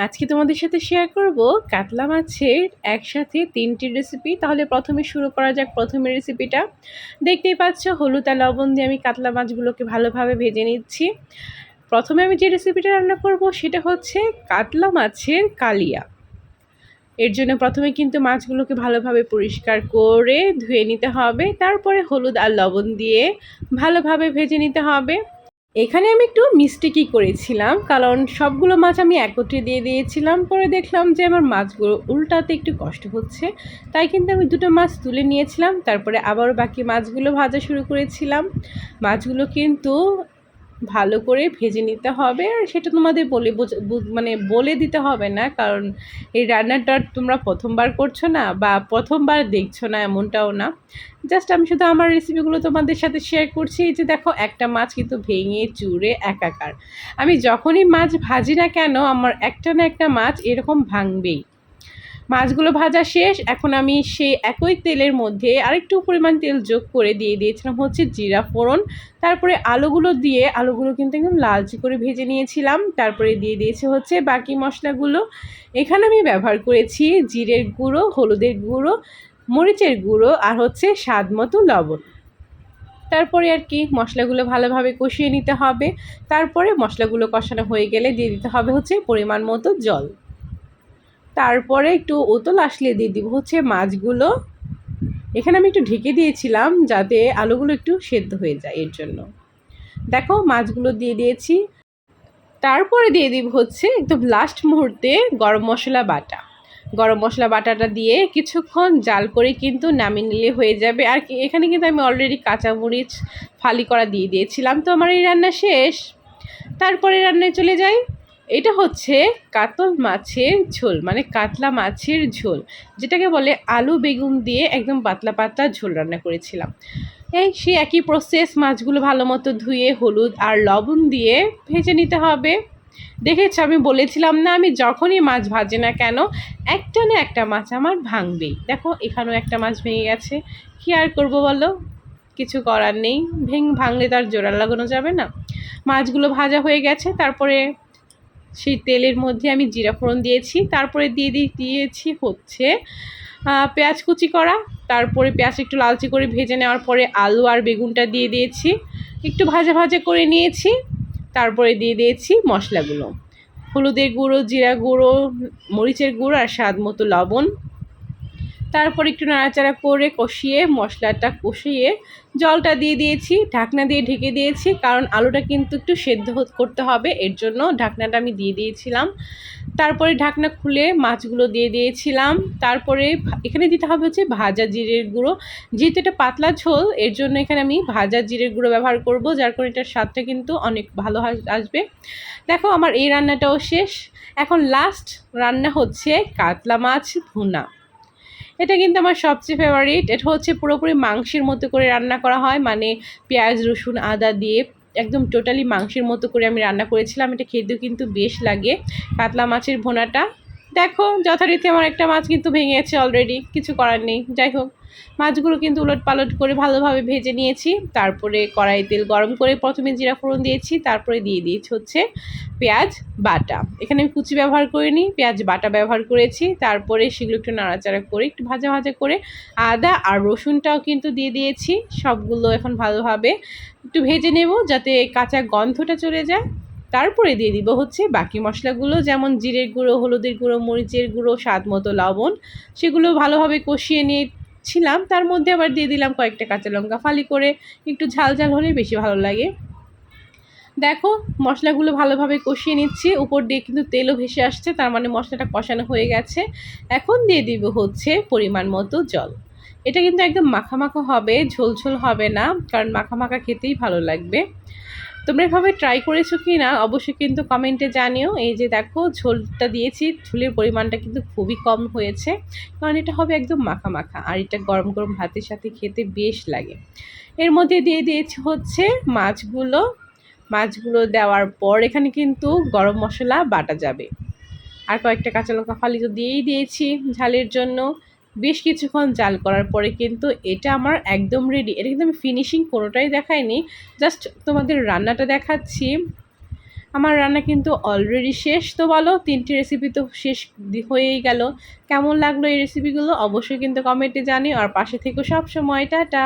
আজকে তোমাদের সাথে শেয়ার করব কাতলা মাছের একসাথে ৩টি রেসিপি। তাহলে প্রথমে শুরু করা যাক প্রথমের রেসিপিটা। দেখতেই পাচ্ছ হলুদ আর লবণ দিয়ে আমি কাতলা মাছগুলোকে ভালোভাবে ভেজে নিচ্ছি। প্রথমে আমি যে রেসিপিটা রান্না করব সেটা হচ্ছে কাতলা মাছের কালিয়া। এর জন্য প্রথমে কিন্তু মাছগুলোকে ভালোভাবে পরিষ্কার করে ধুয়ে নিতে হবে, তারপরে হলুদ আর লবণ দিয়ে ভালোভাবে ভেজে নিতে হবে। এখানে আমি একটু মিস্টেকই করেছিলাম, কারণ সবগুলো মাছ আমি একত্রে দিয়ে দিয়েছিলাম। পরে দেখলাম যে আমার মাছগুলো উল্টাতে একটু কষ্ট হচ্ছে, তাই কিন্তু আমি দুটো মাছ তুলে নিয়েছিলাম। তারপরে আবারও বাকি মাছগুলো ভাজা শুরু করেছিলাম। মাছগুলো কিন্তু ভালো করে ভেজে নিতে হবে, আর সেটা তোমাদের বলে দিতে হবে না, কারণ এই রান্নাটা তোমরা প্রথমবার করছো না বা প্রথমবার দেখছো না এমনটাও না। জাস্ট আমি শুধু আমার রেসিপিগুলো তোমাদের সাথে শেয়ার করছি। এই যে দেখো, একটা মাছ কিন্তু ভেঙে চুরে একাকার। আমি যখনই মাছ ভাজি না কেন আমার একটা না একটা মাছ এরকম ভাঙবেই। মাছগুলো ভাজা শেষ। এখন আমি সেই একই তেলের মধ্যে আরেকটু পরিমাণ তেল যোগ করে দিয়ে দিয়েছিলাম হচ্ছে জিরা ফোড়ন। তারপরে আলুগুলো কিন্তু একদম লালচে করে ভেজে নিয়েছিলাম। তারপরে দিয়ে দিয়েছি হচ্ছে বাকি মশলাগুলো। এখানে আমি ব্যবহার করেছি জিরের গুঁড়ো, হলুদের গুঁড়ো, মরিচের গুঁড়ো আর হচ্ছে স্বাদ মতো লবণ। তারপরে আর কি মশলাগুলো ভালোভাবে কষিয়ে নিতে হবে। তারপরে মশলাগুলো কষানো হয়ে গেলে দিয়ে দিতে হবে হচ্ছে পরিমাণ মতো জল। তারপরে একটু উতল আসলে দিয়ে দিব হচ্ছে মাছগুলো। এখানে আমি একটু ঢেকে দিয়েছিলাম যাতে আলুগুলো একটু সেদ্ধ হয়ে যায়, এর জন্য। দেখো, মাছগুলো দিয়ে দিয়েছি। তারপরে দিয়ে দিব হচ্ছে একদম লাস্ট মুহূর্তে গরম মশলা বাটা। গরম মশলা বাটাটা দিয়ে কিছুক্ষণ জাল করে কিন্তু নামিয়ে নিলে হয়ে যাবে। আর কি, এখানে কিন্তু আমি অলরেডি কাঁচামরিচ ফালি করা দিয়ে দিয়েছিলাম। তো আমার এই রান্না শেষ। তারপরে রান্নায় চলে যাই। এটা হচ্ছে কাতল মাছের ঝোল, মানে কাতলা মাছের ঝোল, যেটাকে বলে আলু বেগুন দিয়ে একদম পাতলা পাতলা ঝোল রান্না করেছিলাম। সেই একই প্রসেস, মাছগুলো ভালো মতো ধুয়ে হলুদ আর লবণ দিয়ে ভেজে নিতে হবে। দেখেছ, আমি বলেছিলাম না, আমি যখনই মাছ ভাজি না কেন একটা না একটা মাছ আমার ভাঙবেই। দেখো, এখানেও একটা মাছ ভেঙে গেছে। কী আর করবো বলো, কিছু করার নেই। ভাঙলে তার জোড়া লাগানো যাবে না। মাছগুলো ভাজা হয়ে গেছে। তারপরে সেই তেলের মধ্যে আমি জিরা ফোড়ন দিয়েছি। তারপরে দিয়েছি হচ্ছে পেঁয়াজ কুচি করা। তারপরে পেঁয়াজ একটু লালচে করে ভেজে নেওয়ার পরে আলু আর বেগুনটা দিয়ে দিয়েছি, একটু ভাজা ভাজা করে নিয়েছি। তারপরে দিয়ে দিয়েছি মশলাগুলো, হলুদের গুঁড়ো, জিরা গুঁড়ো, মরিচের গুঁড়ো আর স্বাদ মতো লবণ। তারপর একটু নাড়াচাড়া করে কষিয়ে মশলাটা কষিয়ে জলটা দিয়ে দিয়েছি, ঢাকনা দিয়ে ঢেকে দিয়েছি, কারণ আলুটা কিন্তু একটু সেদ্ধ করতে হবে, এর জন্য ঢাকনাটা আমি দিয়ে দিয়েছিলাম। তারপরে ঢাকনা খুলে মাছগুলো দিয়ে দিয়েছিলাম। তারপরে এখানে দিতে হবে হচ্ছে ভাজা জিরের গুঁড়ো। যেহেতু এটা পাতলা ঝোল, এর জন্য এখানে আমি ভাজা জিরের গুঁড়ো ব্যবহার করব, যার কারণে এটার স্বাদটা কিন্তু অনেক ভালো আসবে। দেখো, আমার এই রান্নাটাও শেষ। এখন লাস্ট রান্না হচ্ছে কাতলা মাছ ভুনা। এটা কিন্তু আমার সবচেয়ে ফেভারিট। এটা হচ্ছে পুরোপুরি মাংসের মতো করে রান্না করা হয়, মানে পেঁয়াজ রসুন আদা দিয়ে একদম টোটালি মাংসের মতো করে আমি রান্না করেছিলাম। এটা খেতেও কিন্তু বেশ লাগে কাতলা মাছের ভুনাটা। দেখো, যথারীতি আমার একটা মাছ কিন্তু ভেঙে গেছে অলরেডি, কিছু করার নেই। যাই হোক, মাছগুলো কিন্তু উলট পালট করে ভালোভাবে ভেজে নিয়েছি। তারপরে কড়াই তেল গরম করে প্রথমে জিরা ফোড়ন দিয়েছি, তারপরে দিয়ে দিয়েছি হচ্ছে পেঁয়াজ বাটা। এখানে আমি কুচি ব্যবহার করিনি, পেঁয়াজ বাটা ব্যবহার করেছি। তারপরে সেগুলো একটু নাড়াচাড়া করে একটু ভাজা ভাজা করে আদা আর রসুনটাও কিন্তু দিয়ে দিয়েছি। সবগুলো এখন ভালোভাবে একটু ভেজে নেব যাতে কাঁচা গন্ধটা চলে যায়। তারপরে দিয়ে দিব হচ্ছে বাকি মশলাগুলো, যেমন জিরের গুঁড়ো, হলুদের গুঁড়ো, মরিচের গুঁড়ো, স্বাদ মতো লবণ। সেগুলো ভালোভাবে কষিয়ে নিয়েছিলাম। তার মধ্যে আবার দিয়ে দিলাম কয়েকটা কাঁচা লঙ্কা ফালি করে, একটু ঝাল ঝাল হলেই বেশি ভালো লাগে। দেখো, মশলাগুলো ভালোভাবে কষিয়ে নিচ্ছি, উপর দিয়ে কিন্তু তেলও ভেসে আসছে, তার মানে মশলাটা কষানো হয়ে গেছে। এখন দিয়ে দিব হচ্ছে পরিমাণ মতো জল। এটা কিন্তু একদম মাখা মাখা হবে, ঝোল ঝোল হবে না, কারণ মাখা মাখা খেতেই ভালো লাগবে। তোমরা এভাবে ট্রাই করেছো কি না অবশ্যই কিন্তু কমেন্টে জানিও। এই যে দেখো, ঝোলটা দিয়েছি, ঝোলের পরিমাণটা কিন্তু খুবই কম হয়েছে, কারণ এটা হবে একদম মাখা মাখা, আর এটা গরম গরম ভাতের সাথে খেতে বেশ লাগে। এর মধ্যে দিয়ে দিয়েছি হচ্ছে মাছগুলো। মাছগুলো দেওয়ার পর এখানে কিন্তু গরম মশলা বাটা যাবে, আর কয়েকটা কাঁচা লঙ্কা ফালি তো দিয়েই দিয়েছি ঝালের জন্য। বেশ কিছুক্ষণ জাল করার পরে কিন্তু এটা আমার একদম রেডি। এটা কিন্তু আমি ফিনিশিং কোনোটাই দেখাইনি, জাস্ট তোমাদের রান্নাটা দেখাচ্ছি। আমার রান্না কিন্তু অলরেডি শেষ। তো বলো ৩টি রেসিপি তো শেষ হয়েই গেল। কেমন লাগলো এই রেসিপিগুলো অবশ্যই কিন্তু কমেন্টে জানিও আর পাশে থেকো সবসময়। টাটা।